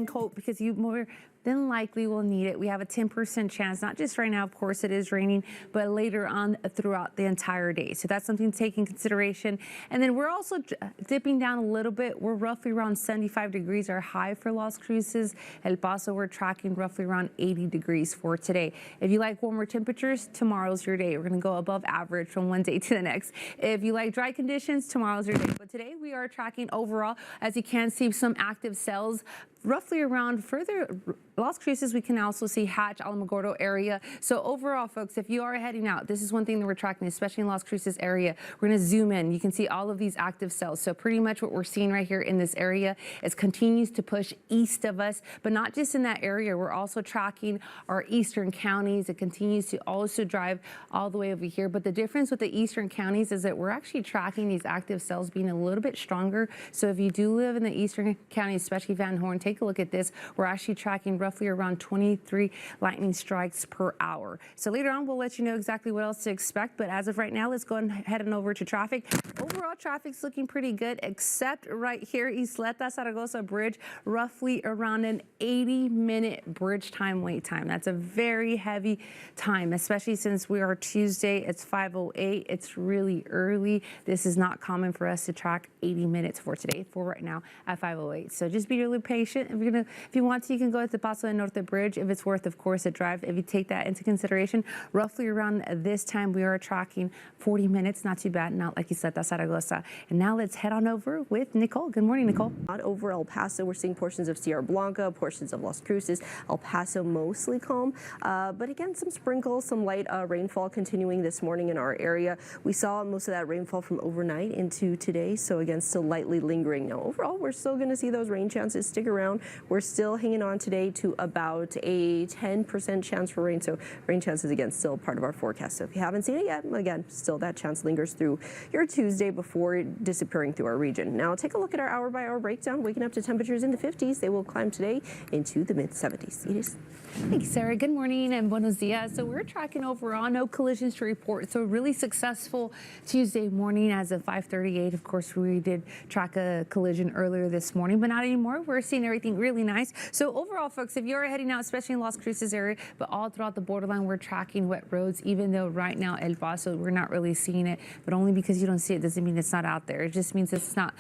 coat because you more than likely will need it. We have a 10% chance, not just right now, of course it is raining, but later on throughout the entire day. So that's something to take in consideration. And then we're also dipping down a little bit. We're roughly around 75 degrees, our high for Las Cruces. El Paso, we're tracking roughly around 80 degrees for today. If you like warmer temperatures, tomorrow's your day. We're going to go above average from one day to the next. If you like dry conditions, tomorrow's your day. But today we are tracking overall, as you can see, some active cells roughly around further Las Cruces. We can also see Hatch, Alamogordo area. So overall, folks, if you are heading out, this is one thing that we're tracking, especially in Las Cruces area. We're going to zoom in. You can see all of these active cells. So pretty much what we're seeing right here in this area is continues to push east of us, but not just in that area. We're also tracking our eastern counties. It continues to also drive all the way over here. But the difference with the eastern counties is that we're actually tracking these active cells being a little bit stronger. So if you do live in the eastern counties, especially Van Horn, take a look at this. We're actually tracking roughly around 23 lightning strikes per hour. So later on, we'll let you know exactly what else to expect. But as of right now, let's go ahead and over to traffic. Overall, traffic's looking pretty good, except right here, Isleta Zaragoza Bridge, roughly around an 80-minute bridge time wait time. That's a very heavy time, especially since we are Tuesday. It's 5:08. It's really early. This is not common for us to track 80 minutes for today, for right now at 5:08. So just be really patient. If you want to, you can go at the Paso del Norte Bridge if it's worth, of course, a drive. If you take that into consideration, roughly around this time, we are tracking 40 minutes. Not too bad, not like Isleta Zaragoza. And now let's head on over with Nicole. Good morning, Nicole. Not over El Paso. We're seeing portions of Sierra Blanca, portions of Las Cruces. El Paso mostly calm, but again, some sprinkles, some light rainfall continuing this morning in our area. We saw most of that rainfall from overnight into today, so again, still lightly lingering. Now, overall, we're still going to see those rain chances stick around. We're still hanging on today to about a 10% chance for rain, so rain chances, again, still part of our forecast. So if you haven't seen it yet, again, still that chance lingers through your Tuesday before disappearing through our region. Now, take a look at our hour-by-hour breakdown, waking up to temperatures in the 50s. They will climb today into the mid-70s. Edith. Thank you, Sarah. Good morning and buenos dias. So we're tracking overall, no collisions to report. So really successful Tuesday morning as of 5:38. Of course, we did track a collision earlier this morning, but not anymore. We're seeing everything really nice. So overall, folks, if you're heading out, especially in Las Cruces area, but all throughout the borderline, we're tracking wet roads, even though right now El Paso, we're not really seeing it, but only because you don't see it doesn't mean it's not out there. It just means it's not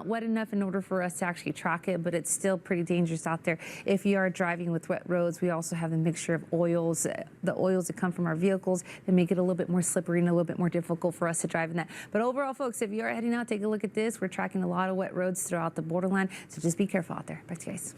wet enough in order for us to actually track it, but it's still pretty dangerous out there. If you are driving with wet roads, we also have a mixture of oils, the oils that come from our vehicles that make it a little bit more slippery and a little bit more difficult for us to drive in that. But overall, folks, if you are heading out, take a look at this. We're tracking a lot of wet roads throughout the borderline, so just be careful out there. Back to you guys.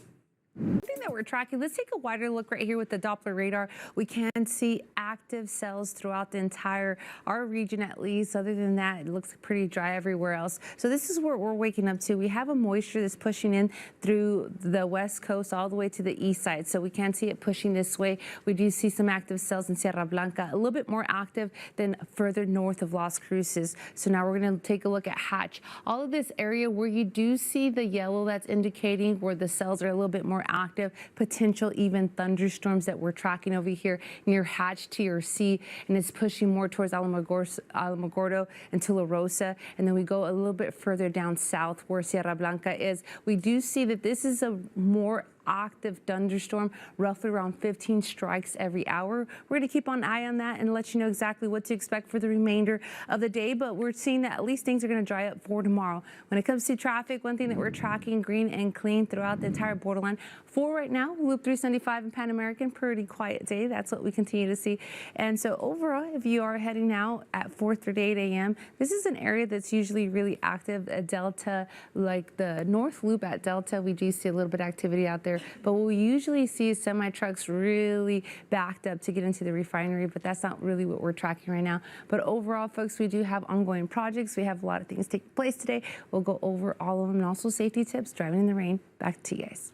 Thing that we're tracking, let's take a wider look right here with the Doppler radar. We can see active cells throughout the entire, our region at least. Other than that, it looks pretty dry everywhere else. So this is what we're waking up to. We have a moisture that's pushing in through the west coast all the way to the east side. So we can see it pushing this way. We do see some active cells in Sierra Blanca, a little bit more active than further north of Las Cruces. So now we're going to take a look at Hatch. All of this area where you do see the yellow, that's indicating where the cells are a little bit more active, potential even thunderstorms that we're tracking over here near Hatch, TRC, and it's pushing more towards Alamogordo and Tula Rosa. And then we go a little bit further down south where Sierra Blanca is. We do see that this is a more active thunderstorm, roughly around 15 strikes every hour. We're going to keep an eye on that and let you know exactly what to expect for the remainder of the day, but we're seeing that at least things are going to dry up for tomorrow. When it comes to traffic, one thing that we're tracking, green and clean throughout the entire borderline. For right now, Loop 375 and Pan American, pretty quiet day. That's what we continue to see. And so overall, if you are heading out at 4:38 a.m., this is an area that's usually really active at Delta, like the North Loop at Delta. We do see a little bit of activity out there. But what we usually see is semi-trucks really backed up to get into the refinery, but that's not really what we're tracking right now. But overall, folks, we do have ongoing projects. We have a lot of things taking place today. We'll go over all of them and also safety tips, driving in the rain. Back to you guys.